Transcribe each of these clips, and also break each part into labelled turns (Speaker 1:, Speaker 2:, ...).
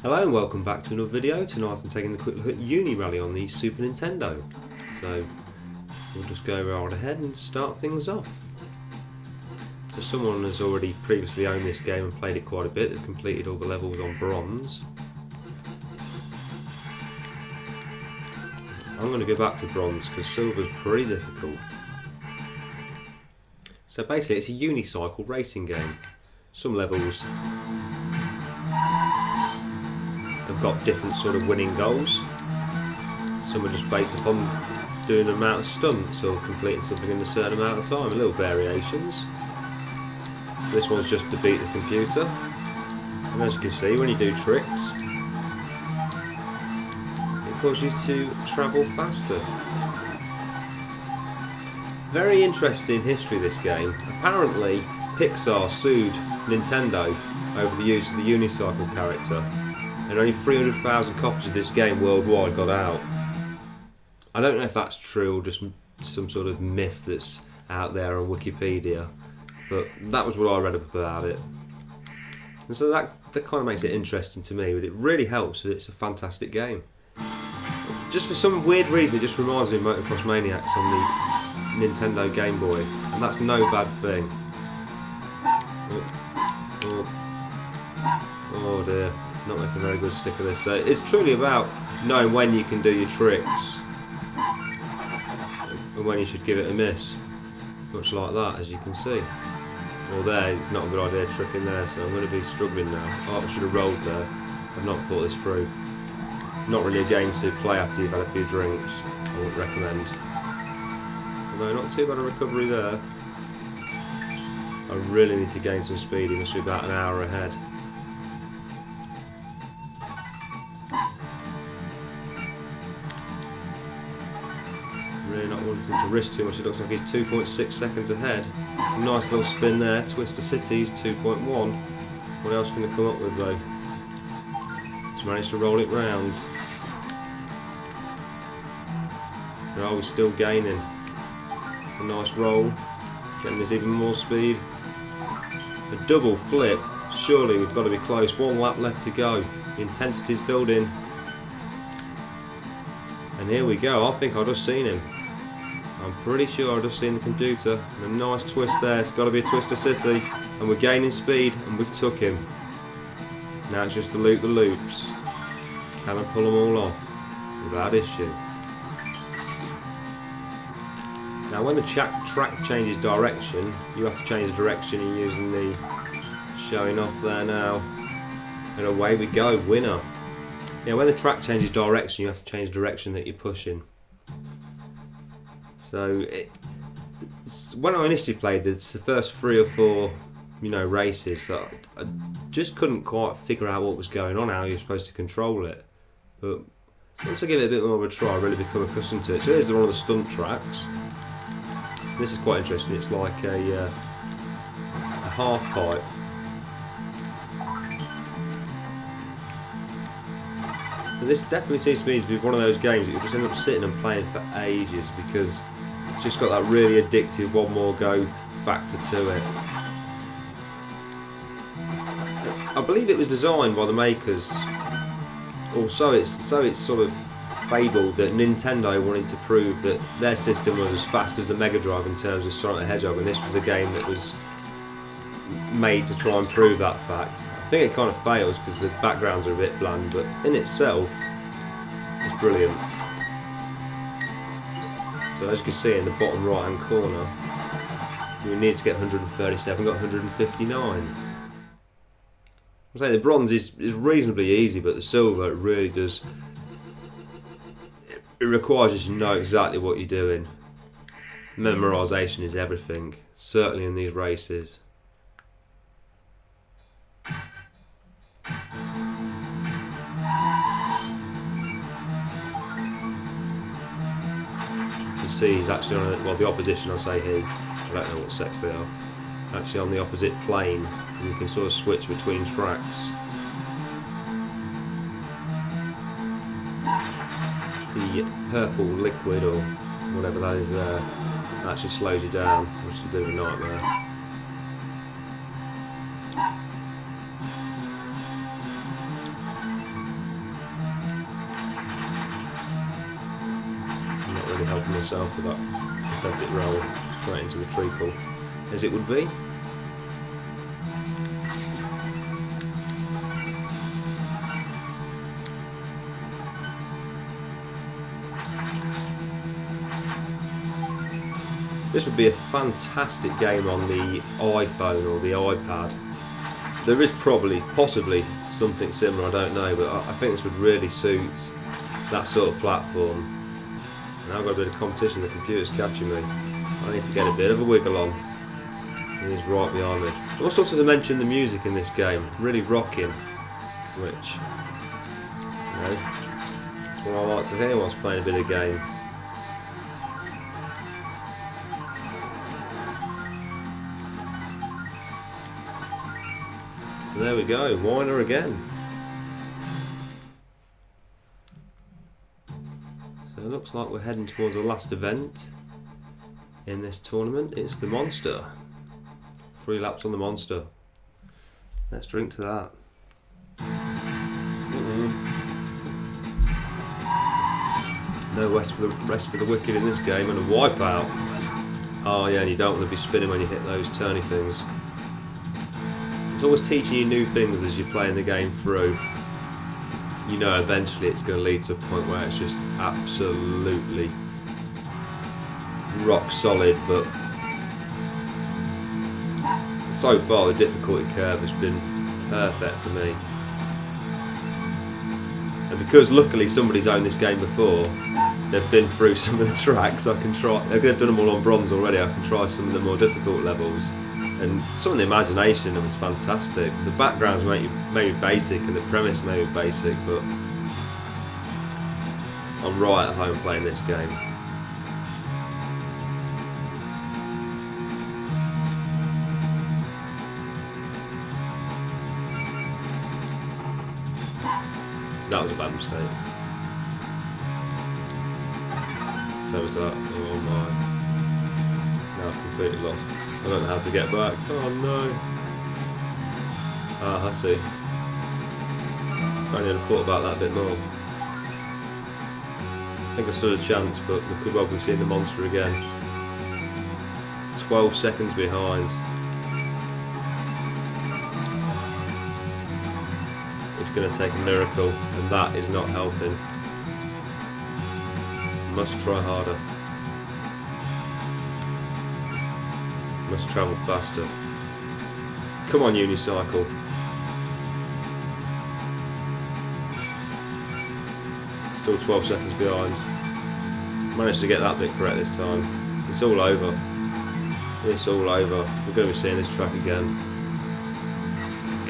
Speaker 1: Hello and welcome back to another video. Tonight I'm taking a quick look at Unirally on the Super Nintendo. So we'll just go right ahead and start things off. So someone has already previously owned this game and played it quite a bit. They've completed all the levels on bronze. I'm going to go back to bronze because silver's pretty difficult. So basically it's a unicycle racing game. Some levels have got different sort of winning goals. Some are just based upon doing an amount of stunts or completing something in a certain amount of time, little variations. This one's just to beat the computer. And as you can see, when you do tricks, it causes you to travel faster. Very interesting history, this game. Apparently, Pixar sued Nintendo over the use of the unicycle character, and only 300,000 copies of this game worldwide got out. I don't know if that's true or just some sort of myth that's out there on Wikipedia, but that was what I read up about it. And so that kind of makes it interesting to me, but it really helps that it's a fantastic game. Just for some weird reason, it just reminds me of Motocross Maniacs on the Nintendo Game Boy, and that's no bad thing. Oh dear, not making a very good stick of this. So it's truly about knowing when you can do your tricks and when you should give it a miss. Much like that, as you can see. Well, there, it's not a good idea tricking there, so I'm going to be struggling now. Oh, I should have rolled there. I've not thought this through. Not really a game to play after you've had a few drinks. I wouldn't recommend. Although not too bad a recovery there. I really need to gain some speed. He must be about an hour ahead. Really not wanting to risk too much. It looks like he's 2.6 seconds ahead. Nice little spin there. Twister City's 2.1. What else can they come up with though? He's managed to roll it round. Oh, he's still gaining. It's a nice roll. Getting us even more speed. A double flip. Surely we've got to be close. One lap left to go. The intensity's building. And here we go. I think I've just seen him. I'm pretty sure I've just seen the computer. And a nice twist there. It's got to be a Twister City. And we're gaining speed. And we've took him. Now it's just the loops. Can I pull them all off without issue? Now when the track changes direction, you have to change the direction you're using the showing off there now. And away we go, winner. Now when the track changes direction, you have to change the direction that you're pushing. So when I initially played this, the first 3 or 4 races, I just couldn't quite figure out what was going on, how you're supposed to control it. But once I give it a bit more of a try, I really become accustomed to it. So here's one of the stunt tracks. This is quite interesting. It's like a half pipe. And this definitely seems to me to be one of those games that you just end up sitting and playing for ages because it's just got that really addictive one more go factor to it. I believe it was designed by the makers, or so it's sort of fabled, that Nintendo wanted to prove that their system was as fast as the Mega Drive in terms of Sonic the Hedgehog, and this was a game that was made to try and prove that fact. I think it kind of fails because the backgrounds are a bit bland, but in itself it's brilliant. So as you can see in the bottom right hand corner, we need to get 137, got 159. I'm saying the bronze is reasonably easy, but the silver really does. It requires you to know exactly what you're doing. Memorisation is everything, certainly in these races. You see he's actually on the opposition, I say he, I don't know what sex they are, actually on the opposite plane, and you can sort of switch between tracks. The purple liquid or whatever that is there actually slows you down, which is a bit of a nightmare. really helping myself with that pathetic roll straight into the treacle, as it would be. This would be a fantastic game on the iPhone or the iPad. There is possibly something similar, I don't know, but I think this would really suit that sort of platform. And I've got a bit of competition, the computer's catching me. I need to get a bit of a wiggle on. He's right behind me. I must also mention the music in this game, really rocking, which, you know, that's what I like to hear whilst playing a bit of game. So there we go, Whiner again. So it looks like we're heading towards the last event in this tournament. It's the Monster. 3 laps on the Monster. Let's drink to that. No rest for the wicked in this game, and a wipeout. Oh yeah, and you don't want to be spinning when you hit those turny things. It's always teaching you new things as you're playing the game through. You know eventually it's going to lead to a point where it's just absolutely rock solid, but so far the difficulty curve has been perfect for me. And because luckily somebody's owned this game before, they've been through some of the tracks, I can try, they've done them all on bronze already, I can try some of the more difficult levels. And some of the imagination was fantastic. The backgrounds maybe basic and the premise may be basic, but I'm right at home playing this game. That was a bad mistake. So was that. Oh my. Now I've completely lost. I don't know how to get back. Oh no. Ah, I see. If only I'd thought about that a bit more. I think I stood a chance, but we could well be seeing the Monster again. 12 seconds behind. It's going to take a miracle, and that is not helping. Must try harder. Must travel faster. Come on, Unicycle. Still 12 seconds behind. Managed to get that bit correct this time. It's all over. It's all over. We're going to be seeing this track again.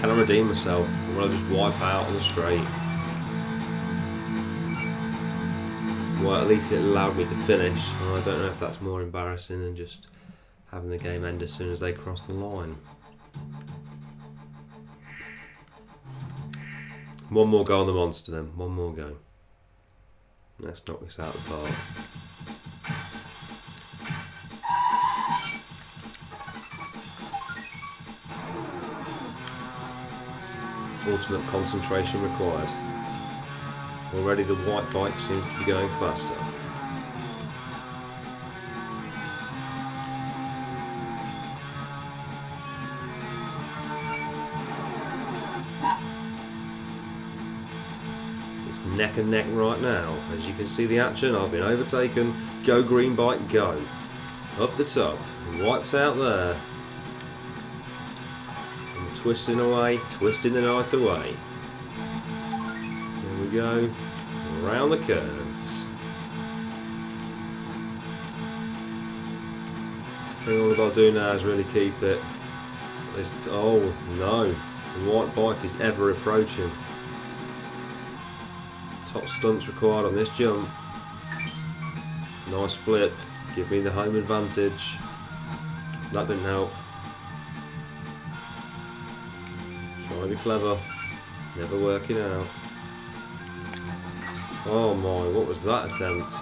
Speaker 1: Can I redeem myself? Or will I just wipe out on the straight? Well, at least it allowed me to finish. I don't know if that's more embarrassing than just having the game end as soon as they cross the line. One more go on the Monster then. One more go. Let's knock this out of the park. Ultimate concentration required. Already the white bike seems to be going faster. It's neck and neck right now. As you can see the action, I've been overtaken. Go green bike, go. Up the top. Wipes out there. Twisting away, twisting the night away. Here we go, around the curves. I think all I've got to do now is really keep it. Oh no, the white bike is ever approaching. Top stunts required on this jump. Nice flip, give me the home advantage. That didn't help. Trying to be clever, never working out. Oh my, what was that attempt?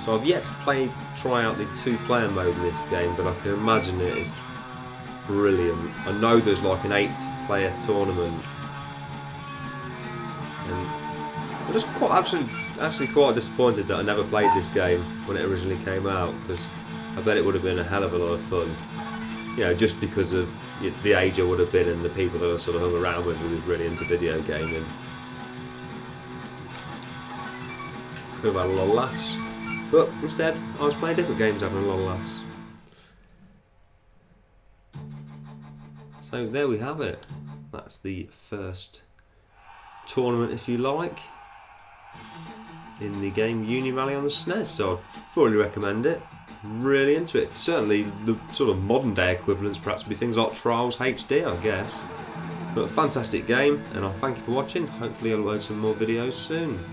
Speaker 1: So I've yet to try out the 2-player mode in this game, but I can imagine it is brilliant. I know there's like an 8-player tournament And I'm just actually quite disappointed that I never played this game when it originally came out, because I bet it would have been a hell of a lot of fun. You know, just because of the age I would have been and the people that I sort of hung around with who was really into video gaming. Could have had a lot of laughs, but instead I was playing different games having a lot of laughs. So there we have it. That's the first tournament, if you like, in the game Unirally on the SNES, so I'd fully recommend it. Really into it. Certainly the sort of modern day equivalents perhaps would be things like Trials HD, I guess. But a fantastic game, and I'll thank you for watching. Hopefully I'll load some more videos soon.